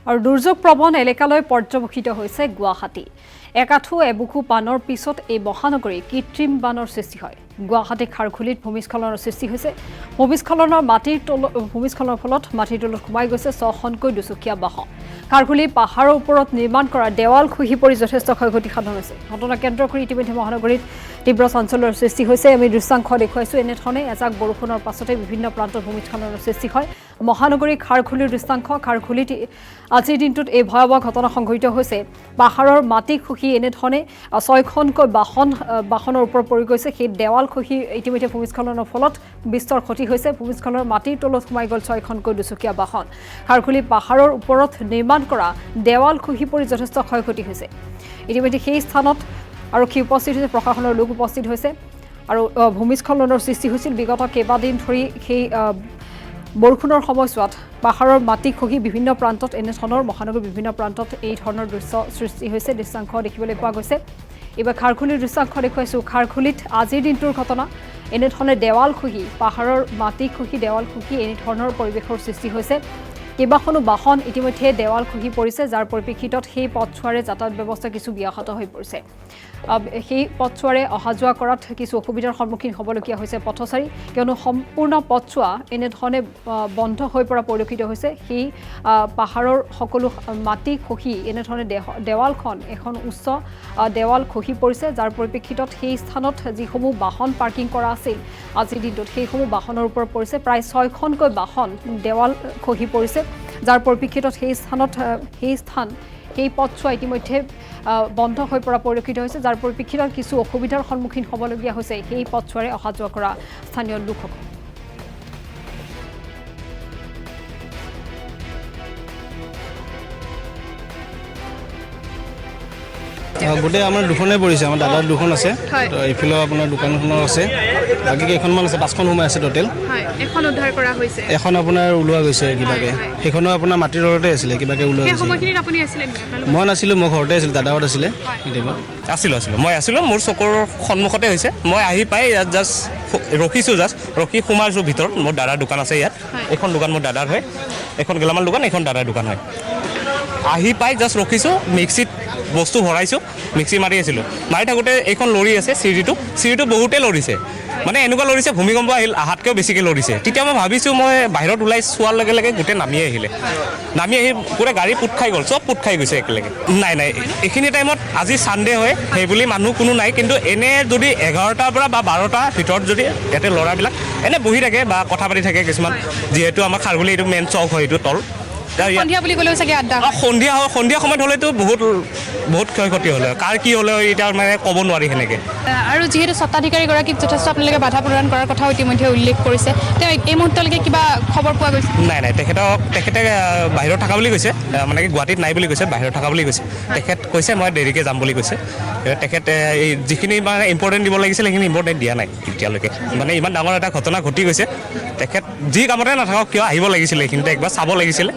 আৰু দুৰ্যোগ প্ৰবণ এলেকালৈ পৰ্যবেক্ষিত হৈছে গুৱাহাটী একাঠু এবুকু পানৰ পিছত এই মহানগৰী কৃত্ৰিম বানৰ সৃষ্টি হয় গুৱাহাটী খাৰখুলিত ভূমিস্খলনৰ সৃষ্টি হৈছে ভূমিস্খলনৰ ফলত মাটিৰ তলত সোমাই গৈছে 6খনকৈ দুচকীয়া বাহন খাৰখুলি পাহাৰৰ ওপৰত নিৰ্মাণ কৰা দেৱাল খহি পৰি যথেষ্ট ক্ষয়ক্ষতি সাধন হৈছে ঘটনা কেন্দ্ৰ কৰি ইতিমধ্যে মহানগৰীত তীব্ৰ চাঞ্চল্যৰ সৃষ্টি হৈছে আমি দৃশ্যাংশ দেখুৱাইছো এনেধৰণে এজাক বৰষুণৰ পাছতে বিভিন্ন প্ৰান্তত ভূমিস্খলনৰ সৃষ্টি হয় মহানগৰী খাৰখুলিৰ দৃশ্যাংশ খাৰখুলিত আজিৰ দিনটোত এই ভয়াৱহ ঘটনা সংঘটিত হৈছে পাহাৰৰ মাটি খহি এনেধৰণে 6খনকৈ বাহনৰ ওপৰত পৰি গৈছে সেই দেৱাল খহি ইতিমধ্যে ভূমিস্খলনৰ ফলত বিস্তৰ ক্ষতি হৈছে ভূমিস্খলনৰ মাটিৰ তলত সোমাই গ'ল 6খনকৈ দুচকীয়া বাহন খাৰখুলি পাহাৰৰ ওপৰত নিৰ্মাণ কৰা দেৱাল খহি পৰি যথেষ্ট ক্ষয়ক্ষতি হৈছে ইতিমধ্যে সেই স্থানত আৰক্ষী উপস্থিত হৈছে প্ৰশাসনৰ লোক উপস্থিত হৈছে আৰু ভূমিস্খলনৰ সৃষ্টি হৈছিল বিগত কেইবাদিন ধৰি সেই বৰষুণৰ সময়ছোৱাত পাহাৰৰ মাটি খহি বিভিন্ন প্ৰান্তত এনেধৰণৰ মহানগৰীৰ বিভিন্ন প্ৰান্তত এই ধৰণৰ দৃশ্য সৃষ্টি হৈছে দৃশ্যাংশ দেখিবলৈ পোৱা গৈছে এইবাৰ খাৰখুলিৰ দৃশ্যাংশ দেখুৱাইছোঁ খাৰখুলিত আজিৰ দিনটোৰ ঘটনা এনেধৰণে দেৱাল খহি পাহাৰৰ মাটি খহি দেৱাল খহি এনেধৰণৰ পৰিৱেশৰ সৃষ্টি হৈছে কেইবাখনো বাহন ইতিমধ্যে দেৱাল খহি পৰিছে যাৰ পৰিপ্ৰেক্ষিতত সেই পথছোৱাৰে যাতায়াত ব্যৱস্থা কিছু ব্যাহত হৈ পৰিছে সেই পথছোৱাৰে অহা যোৱা কৰাত কিছু অসুবিধাৰ সন্মুখীন হ'বলগীয়া হৈছে পথচাৰী কিয়নো সম্পূৰ্ণ পথছোৱা এনেধৰণে বন্ধ হৈ পৰা পৰিলক্ষিত হৈছে সেই পাহাৰৰ সকলো মাটি খহি এনেধৰণে দেৱালখন এখন উচ্চ দেৱাল খহি পৰিছে যাৰ পৰিপ্ৰেক্ষিতত সেই স্থানত যিসমূহ বাহন পাৰ্কিং কৰা আছিল আজিৰ দিনটোত সেইসমূহ বাহনৰ ওপৰত পৰিছে প্ৰায় 6খনকৈ বাহন দেৱাল খহি পৰিছে যাৰ পৰিপ্ৰেক্ষিতত সেই পথছোৱা ইতিমধ্যে বন্ধ হৈ পৰা পৰিলক্ষিত হৈছে যাৰ পৰিপ্ৰেক্ষিতত কিছু অসুবিধাৰ সন্মুখীন হ'বলগীয়া হৈছে সেই পথছোৱাৰে অহা যোৱা কৰা স্থানীয় লোকসকল গোটেই আমাৰ দুখনে পৰিছে আমাৰ দাদাৰ দুখন আছে তো এইফালে আপোনাৰ দোকানখনৰ আছে বাকী কেইখনমান আছে 5খন সোমাই আছে টোটেল এখন উদ্ধাৰ কৰা হৈছে এখন আপোনাৰ ওলোৱা গৈছে কিবাকে সেইখনো আপোনাৰ মাটিৰ তলতে আছিলে কিবাকে ওলোৱা গৈছে সময়খিনিত আপুনি আছিলে মই নাছিলোঁ মই ঘৰতে আছিলোঁ দাদাহঁত আছিলে আছিলোঁ মই আছিলোঁ মোৰ চকুৰ সন্মুখতে হৈছে মই আহি পাই ইয়াত জাষ্ট ৰখিছোঁ ৰখি সোমাইছোঁ ভিতৰত মোৰ দাদাৰ দোকান আছে ইয়াত এখন দোকান মোৰ দাদাৰ হয় এখন গেলামাল দোকান এখন দাদাৰ দোকান হয় আহি পাই জাষ্ট ৰখিছোঁ মিক্সিত বস্তু ভৰাইছোঁ মিক্সি মাৰি আছিলোঁ মাৰি থাকোঁতে এইখন লৰি আছে চিৰিটো বহুতেই লৰিছে মানে এনেকুৱা লৰিছে ভূমিকম্প আহিল আহাতকৈও বেছিকৈ লৰিছে তেতিয়া মই ভাবিছোঁ মই বাহিৰত ওলাই চোৱাৰ লগে লগে গোটেই নামি আহি গোটেই গাড়ী পুট খাই গ'ল চব পুট খাই গৈছে একেলগে নাই এইখিনি টাইমত আজি ছানডে হয় সেইবুলি মানুহ কোনো নাই কিন্তু এনে যদি 11টাৰ পৰা বা 12টাৰ ভিতৰত যদি ইয়াতে ল'ৰাবিলাক এনে বহি থাকে বা কথা পাতি থাকে কিছুমান যিহেতু আমাৰ খাৰঘুলি এইটো মেইন চক হয় এইটো তল সন্ধিয়া বুলি ক'লেও চাগে আড্ডা সন্ধিয়া সময়ত হ'লেতো বহুত ক্ষয়ক্ষতি হ'লে কাৰ কি হ'লে এতিয়া মানে ক'ব নোৱাৰি সেনেকৈ আৰু যিহেতু স্বত্বাধিকাৰীগৰাকীক যথেষ্ট আপোনালোকে বাধা প্ৰদান কৰাৰ কথাও ইতিমধ্যে উল্লেখ কৰিছে তেওঁ এই মুহূৰ্তলৈকে কিবা খবৰ পোৱা গৈছে নাই তেখেতে বাহিৰত থকা বুলি কৈছে মানে কি গুৱাহাটীত নাই বুলি কৈছে বাহিৰত থকা বুলি কৈছে তেখেত কৈছে মই দেৰিকৈ যাম বুলি কৈছে তেখেতে এই যিখিনি মানে ইম্পৰ্টেণ্ট দিব লাগিছিল সেইখিনি ইম্পৰ্টেণ্ট দিয়া নাই এতিয়ালৈকে মানে ইমান ডাঙৰ এটা ঘটনা ঘটি গৈছে তেখেত যি কামতে নাথাকক কিয় আহিব লাগিছিলে এইখিনিতে একবাৰ চাব লাগিছিলে